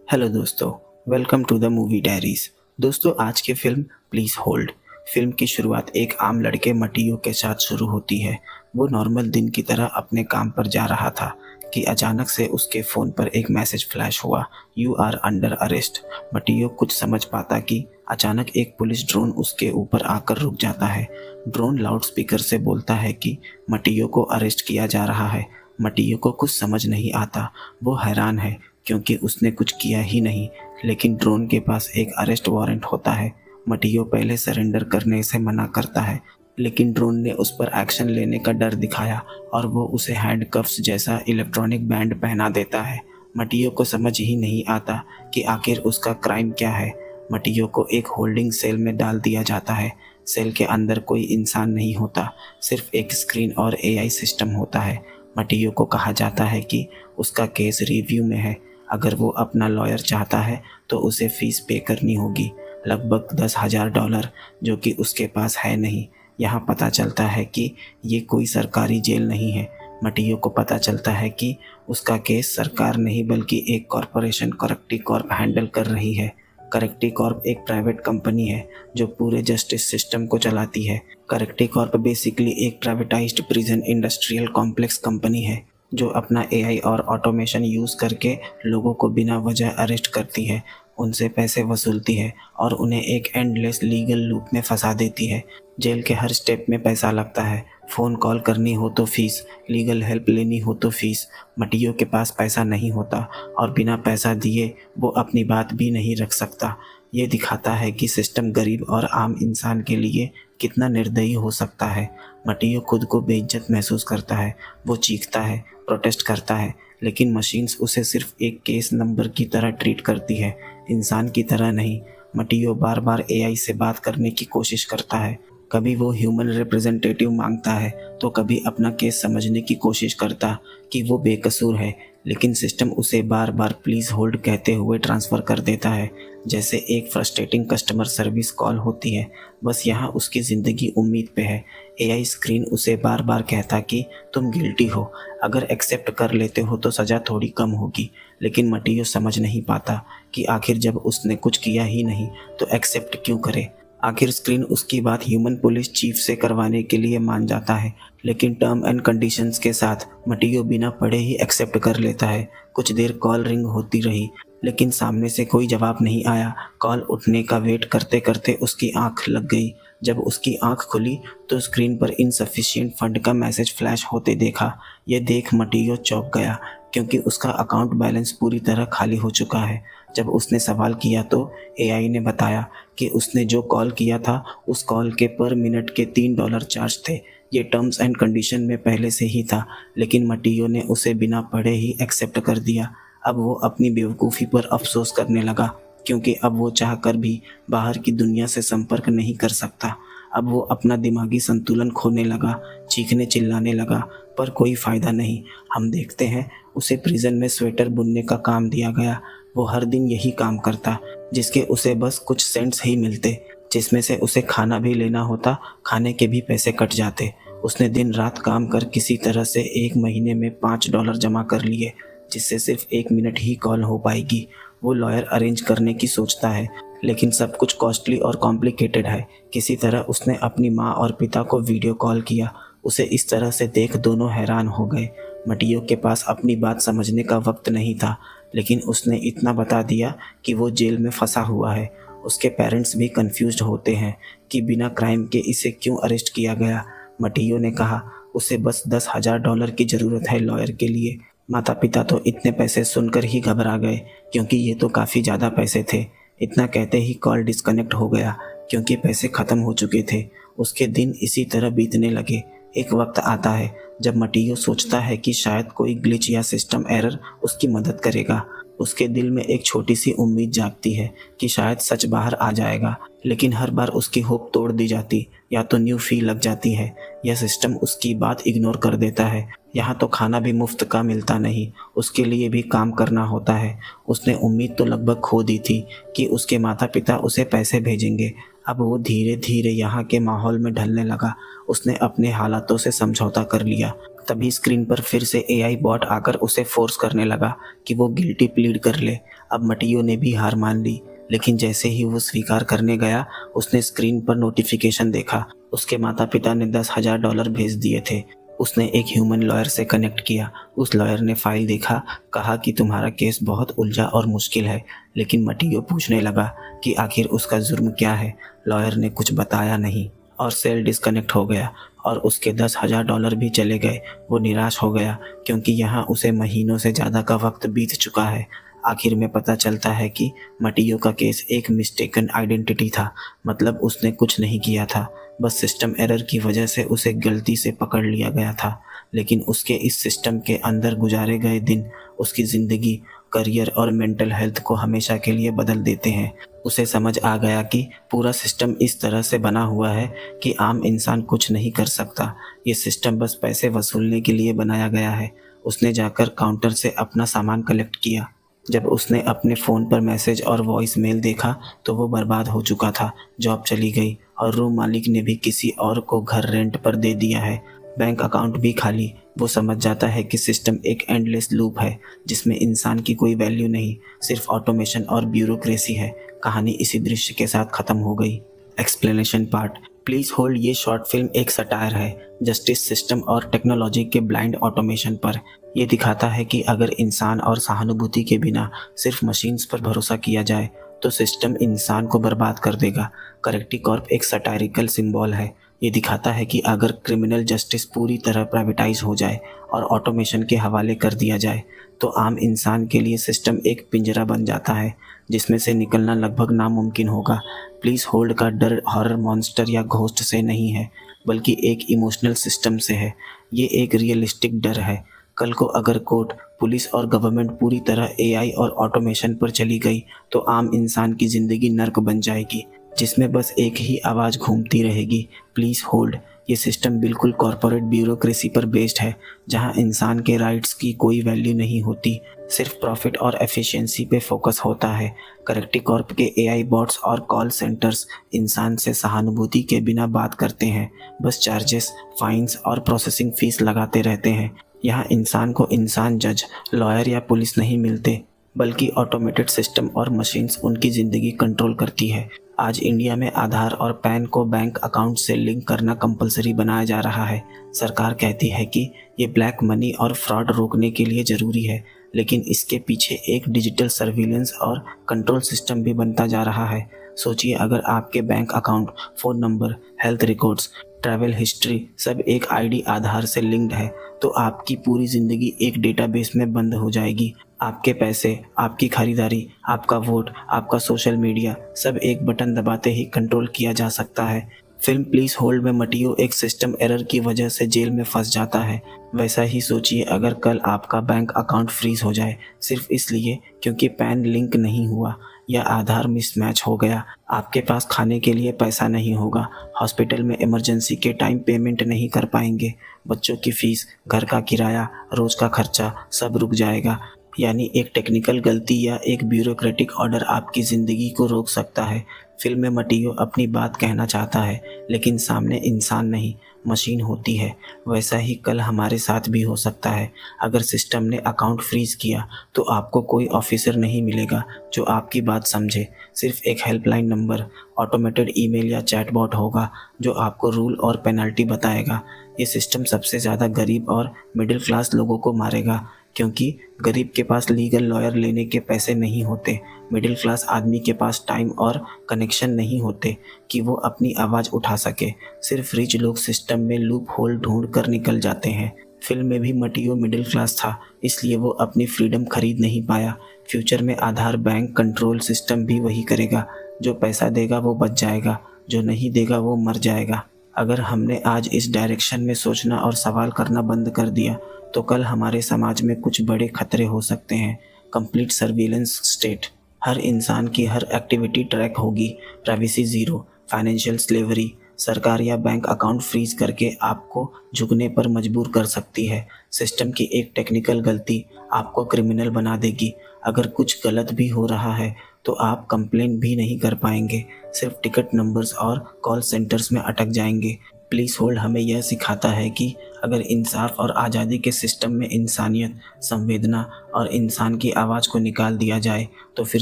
Hello दोस्तों, welcome to the movie diaries. दोस्तों, आज की फिल्म प्लीज़ होल्ड। फिल्म की शुरुआत एक आम लड़के मटियो के साथ शुरू होती है। वो नॉर्मल दिन की तरह अपने काम पर जा रहा था कि अचानक से उसके फ़ोन पर एक मैसेज फ्लैश हुआ, यू आर अंडर अरेस्ट। मटियो कुछ समझ पाता कि अचानक एक पुलिस ड्रोन उसके ऊपर आकर रुक जाता है। ड्रोन लाउडस्पीकर से बोलता है कि मटियो को अरेस्ट किया जा रहा है। मटियो को कुछ समझ नहीं आता। वो हैरान है क्योंकि उसने कुछ किया ही नहीं, लेकिन ड्रोन के पास एक अरेस्ट वारंट होता है। मटियो पहले सरेंडर करने से मना करता है, लेकिन ड्रोन ने उस पर एक्शन लेने का डर दिखाया और वो उसे हैंडकफ्स जैसा इलेक्ट्रॉनिक बैंड पहना देता है। मटियो को समझ ही नहीं आता कि आखिर उसका क्राइम क्या है। मटियो को एक होल्डिंग सेल में डाल दिया जाता है। सेल के अंदर कोई इंसान नहीं होता, सिर्फ एक स्क्रीन और एआई सिस्टम होता है। मटियो को कहा जाता है कि उसका केस रिव्यू में है। अगर वो अपना लॉयर चाहता है तो उसे फ़ीस पे करनी होगी, लगभग $10,000, जो कि उसके पास है नहीं। यहाँ पता चलता है कि ये कोई सरकारी जेल नहीं है। मटियो को पता चलता है कि उसका केस सरकार नहीं बल्कि एक कॉरपोरेशन करेक्टी कॉर्प हैंडल कर रही है। करेक्टी कॉर्प एक प्राइवेट कंपनी है जो पूरे जस्टिस सिस्टम को चलाती है। करेक्टी कॉर्प बेसिकली एक privatised prison industrial complex company है जो अपना एआई और ऑटोमेशन यूज़ करके लोगों को बिना वजह अरेस्ट करती है, उनसे पैसे वसूलती है और उन्हें एक एंडलेस लीगल लूप में फंसा देती है। जेल के हर स्टेप में पैसा लगता है। फ़ोन कॉल करनी हो तो फीस, लीगल हेल्प लेनी हो तो फीस। मटियो के पास पैसा नहीं होता और बिना पैसा दिए वो अपनी बात भी नहीं रख सकता। ये दिखाता है कि सिस्टम गरीब और आम इंसान के लिए कितना निर्दयी हो सकता है। मटियो खुद को बेइज्जत महसूस करता है। वो चीखता है, प्रोटेस्ट करता है, लेकिन मशीन्स उसे सिर्फ एक केस नंबर की तरह ट्रीट करती है, इंसान की तरह नहीं। मटियो बार बार एआई से बात करने की कोशिश करता है। कभी वो ह्यूमन रिप्रेजेंटेटिव मांगता है तो कभी अपना केस समझने की कोशिश करता कि वो बेकसूर है, लेकिन सिस्टम उसे बार बार प्लीज़ होल्ड कहते हुए ट्रांसफ़र कर देता है, जैसे एक फ्रस्ट्रेटिंग कस्टमर सर्विस कॉल होती है। बस यहाँ उसकी ज़िंदगी उम्मीद पे है। एआई स्क्रीन उसे बार बार कहता कि तुम गिल्टी हो, अगर एक्सेप्ट कर लेते हो तो सज़ा थोड़ी कम होगी। लेकिन मटियो समझ नहीं पाता कि आखिर जब उसने कुछ किया ही नहीं तो एक्सेप्ट क्यों करे। आखिर स्क्रीन उसकी बात ह्यूमन पुलिस चीफ से करवाने के लिए मान जाता है, लेकिन टर्म एंड कंडीशंस के साथ मटियो बिना पढ़े ही एक्सेप्ट कर लेता है। कुछ देर कॉल रिंग होती रही, लेकिन सामने से कोई जवाब नहीं आया। कॉल उठने का वेट करते करते उसकी आंख लग गई। जब उसकी आंख खुली तो स्क्रीन पर इनसफिशिएंट फंड का मैसेज फ्लैश होते देखा। यह देख मटियो चौंक गया, क्योंकि उसका अकाउंट बैलेंस पूरी तरह खाली हो चुका है। जब उसने सवाल किया तो एआई ने बताया कि उसने जो कॉल किया था उस कॉल के पर मिनट के $3 चार्ज थे। ये टर्म्स एंड कंडीशन में पहले से ही था, लेकिन मटियो ने उसे बिना पढ़े ही एक्सेप्ट कर दिया। अब वो अपनी बेवकूफ़ी पर अफसोस करने लगा, क्योंकि अब वो चाहकर भी बाहर की दुनिया से संपर्क नहीं कर सकता। अब वो अपना दिमागी संतुलन खोने लगा, चीखने चिल्लाने लगा, पर कोई फ़ायदा नहीं। हम देखते हैं उसे प्रिजन में स्वेटर बुनने का काम दिया गया। वो हर दिन यही काम करता, जिसके उसे बस कुछ सेंट्स ही मिलते, जिसमें से उसे खाना भी लेना होता, खाने के भी पैसे कट जाते। उसने दिन रात काम कर किसी तरह से एक महीने में $5 जमा कर लिए, जिससे सिर्फ 1 मिनट ही कॉल हो पाएगी। वो लॉयर अरेंज करने की सोचता है, लेकिन सब कुछ कॉस्टली और कॉम्प्लिकेटेड है। किसी तरह उसने अपनी माँ और पिता को वीडियो कॉल किया। उसे इस तरह से देख दोनों हैरान हो गए। मटियो के पास अपनी बात समझने का वक्त नहीं था, लेकिन उसने इतना बता दिया कि वो जेल में फंसा हुआ है। उसके पेरेंट्स भी कंफ्यूज्ड होते हैं कि बिना क्राइम के इसे क्यों अरेस्ट किया गया। मटियो ने कहा उसे बस $10,000 की ज़रूरत है लॉयर के लिए। माता पिता तो इतने पैसे सुनकर ही घबरा गए, क्योंकि ये तो काफ़ी ज़्यादा पैसे थे। इतना कहते ही कॉल डिस्कनेक्ट हो गया, क्योंकि पैसे ख़त्म हो चुके थे। उसके दिन इसी तरह बीतने लगे। एक वक्त आता है जब मटियो सोचता है कि शायद कोई ग्लिच या सिस्टम एरर उसकी मदद करेगा। उसके दिल में एक छोटी सी उम्मीद जागती है कि शायद सच बाहर आ जाएगा, लेकिन हर बार उसकी होप तोड़ दी जाती। या तो न्यू फी लग जाती है, या सिस्टम उसकी बात इग्नोर कर देता है। यहाँ तो खाना भी मुफ्त का मिलता नहीं, उसके लिए भी काम करना होता है। उसने उम्मीद तो लगभग खो दी थी कि उसके माता पिता उसे पैसे भेजेंगे। अब वो धीरे धीरे यहाँ के माहौल में ढलने लगा। उसने अपने हालातों से समझौता कर लिया। तभी स्क्रीन पर फिर से एआई बॉट आकर उसे फोर्स करने लगा कि वो गिल्टी प्लीड कर ले। अब मटियो ने भी हार मान ली, लेकिन जैसे ही वो स्वीकार करने गया, उसने स्क्रीन पर नोटिफिकेशन देखा। उसके माता पिता ने $10,000 भेज दिए थे। उसने एक ह्यूमन लॉयर से कनेक्ट किया। उस लॉयर ने फाइल देखा, कहा कि तुम्हारा केस बहुत उलझा और मुश्किल है। लेकिन मटियो पूछने लगा कि आखिर उसका जुर्म क्या है। लॉयर ने कुछ बताया नहीं और सेल डिस्कनेक्ट हो गया और उसके $10,000 भी चले गए। वो निराश हो गया क्योंकि यहाँ उसे महीनों से ज़्यादा का वक्त बीत चुका है। आखिर में पता चलता है कि मटियो का केस एक मिस्टेकन आइडेंटिटी था, मतलब उसने कुछ नहीं किया था, बस सिस्टम एरर की वजह से उसे गलती से पकड़ लिया गया था। लेकिन उसके इस सिस्टम के अंदर गुजारे गए दिन उसकी ज़िंदगी, करियर और मेंटल हेल्थ को हमेशा के लिए बदल देते हैं। उसे समझ आ गया कि पूरा सिस्टम इस तरह से बना हुआ है कि आम इंसान कुछ नहीं कर सकता। ये सिस्टम बस पैसे वसूलने के लिए बनाया गया है। उसने जाकर काउंटर से अपना सामान कलेक्ट किया। जब उसने अपने फ़ोन पर मैसेज और वॉइस मेल देखा तो वो बर्बाद हो चुका था। जॉब चली गई और रूम मालिक ने भी किसी और को घर रेंट पर दे दिया है। बैंक अकाउंट भी खाली। वो समझ जाता है कि सिस्टम एक एंडलेस लूप है जिसमें इंसान की कोई वैल्यू नहीं, सिर्फ ऑटोमेशन और ब्यूरोक्रेसी है। कहानी इसी दृश्य के साथ ख़त्म हो गई। Explanation part. प्लीज़ होल्ड ये शॉर्ट फिल्म एक सटायर है जस्टिस सिस्टम और टेक्नोलॉजी के ब्लाइंड ऑटोमेशन पर। ये दिखाता है कि अगर इंसान और सहानुभूति के बिना सिर्फ मशीन्स पर भरोसा किया जाए तो सिस्टम इंसान को बर्बाद कर देगा। करेक्टी कॉर्प एक सटायरिकल सिंबल है। ये दिखाता है कि अगर क्रिमिनल जस्टिस पूरी तरह प्राइवेटाइज हो जाए और ऑटोमेशन के हवाले कर दिया जाए तो आम इंसान के लिए सिस्टम एक पिंजरा बन जाता है जिसमें से निकलना लगभग नामुमकिन होगा। प्लीज़ होल्ड का डर हॉरर मॉन्स्टर या घोस्ट से नहीं है, बल्कि एक इमोशनल सिस्टम से है। ये एक रियलिस्टिक डर है। कल को अगर कोर्ट, पुलिस और गवर्नमेंट पूरी तरह एआई और ऑटोमेशन पर चली गई तो आम इंसान की ज़िंदगी नर्क बन जाएगी जिसमें बस एक ही आवाज़ घूमती रहेगी, प्लीज़ होल्ड। ये सिस्टम बिल्कुल कॉरपोरेट ब्यूरोक्रेसी पर बेस्ड है जहां इंसान के राइट्स की कोई वैल्यू नहीं होती, सिर्फ प्रॉफिट और एफिशिएंसी पे फोकस होता है। करेक्टी कॉर्प के एआई बॉट्स और कॉल सेंटर्स इंसान से सहानुभूति के बिना बात करते हैं, बस चार्जेस, फाइन्स और प्रोसेसिंग फीस लगाते रहते हैं। यहाँ इंसान को इंसान जज, लॉयर या पुलिस नहीं मिलते, बल्कि ऑटोमेटेड सिस्टम और मशीन्स उनकी ज़िंदगी कंट्रोल करती है। आज इंडिया में आधार और पैन को बैंक अकाउंट से लिंक करना कंपलसरी बनाया जा रहा है। सरकार कहती है कि ये ब्लैक मनी और फ्रॉड रोकने के लिए ज़रूरी है, लेकिन इसके पीछे एक डिजिटल सर्विलेंस और कंट्रोल सिस्टम भी बनता जा रहा है। सोचिए, अगर आपके bank account, phone number, health records, travel history सब एक आईडी आधार से लिंक्ड है तो आपकी पूरी ज़िंदगी एक डेटाबेस में बंद हो जाएगी। आपके पैसे, आपकी खरीदारी, आपका वोट, आपका सोशल मीडिया सब एक बटन दबाते ही कंट्रोल किया जा सकता है। फिल्म प्लीज़ होल्ड में मटियो एक सिस्टम एरर की वजह से जेल में फंस जाता है। वैसा ही सोचिए अगर कल आपका बैंक अकाउंट फ्रीज हो जाए सिर्फ इसलिए क्योंकि पैन लिंक नहीं हुआ या आधार मिसमैच हो गया। आपके पास खाने के लिए पैसा नहीं होगा, हॉस्पिटल में इमरजेंसी के टाइम पेमेंट नहीं कर पाएंगे, बच्चों की फीस, घर का किराया, रोज़ का खर्चा सब रुक जाएगा। यानी एक टेक्निकल गलती या एक ब्यूरोक्रेटिक ऑर्डर आपकी ज़िंदगी को रोक सकता है। फिल्म में मटियो अपनी बात कहना चाहता है, लेकिन सामने इंसान नहीं, मशीन होती है। वैसा ही कल हमारे साथ भी हो सकता है। अगर सिस्टम ने अकाउंट फ्रीज किया तो आपको कोई ऑफिसर नहीं मिलेगा जो आपकी बात समझे, सिर्फ एक हेल्पलाइन नंबर, ऑटोमेटेड ईमेल या चैटबॉट होगा जो आपको रूल और पेनल्टी बताएगा। ये सिस्टम सबसे ज़्यादा गरीब और मिडिल क्लास लोगों को मारेगा, क्योंकि गरीब के पास लीगल लॉयर लेने के पैसे नहीं होते। मिडिल क्लास आदमी के पास टाइम और कनेक्शन नहीं होते कि वो अपनी आवाज़ उठा सके। सिर्फ रिच लोग सिस्टम में लूप होल ढूंढ कर निकल जाते हैं। फिल्म में भी मटियो मिडिल क्लास था, इसलिए वो अपनी फ्रीडम खरीद नहीं पाया। फ्यूचर में आधार बैंक कंट्रोल सिस्टम भी वही करेगा। जो पैसा देगा वो बच जाएगा, जो नहीं देगा वो मर जाएगा। अगर हमने आज इस डायरेक्शन में सोचना और सवाल करना बंद कर दिया तो कल हमारे समाज में कुछ बड़े खतरे हो सकते हैं। कंप्लीट सर्विलेंस स्टेट, हर इंसान की हर एक्टिविटी ट्रैक होगी। प्राइवेसी ज़ीरो, फाइनेंशियल स्लेवरी, सरकार या बैंक अकाउंट फ्रीज करके आपको झुकने पर मजबूर कर सकती है। सिस्टम की एक टेक्निकल गलती आपको क्रिमिनल बना देगी। अगर कुछ गलत भी हो रहा है तो आप कंप्लेन भी नहीं कर पाएंगे, सिर्फ टिकट नंबर्स और कॉल सेंटर्स में अटक जाएंगे। प्लीज़ होल्ड हमें यह सिखाता है कि अगर इंसाफ और आज़ादी के सिस्टम में इंसानियत, संवेदना और इंसान की आवाज़ को निकाल दिया जाए तो फिर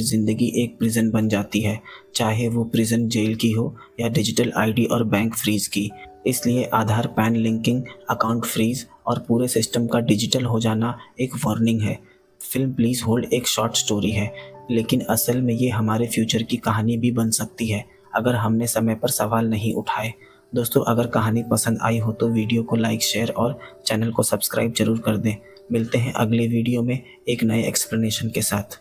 ज़िंदगी एक प्रिजन बन जाती है, चाहे वो प्रिजन जेल की हो या डिजिटल आईडी और बैंक फ्रीज की। इसलिए आधार, पैन लिंकिंग, अकाउंट फ्रीज और पूरे सिस्टम का डिजिटल हो जाना एक वार्निंग है। फिल्म प्लीज़ होल्ड एक शॉर्ट स्टोरी है, लेकिन असल में ये हमारे फ्यूचर की कहानी भी बन सकती है अगर हमने समय पर सवाल नहीं उठाए। दोस्तों, अगर कहानी पसंद आई हो तो वीडियो को लाइक, शेयर और चैनल को सब्सक्राइब जरूर कर दें। मिलते हैं अगले वीडियो में एक नए एक्सप्लेनेशन के साथ।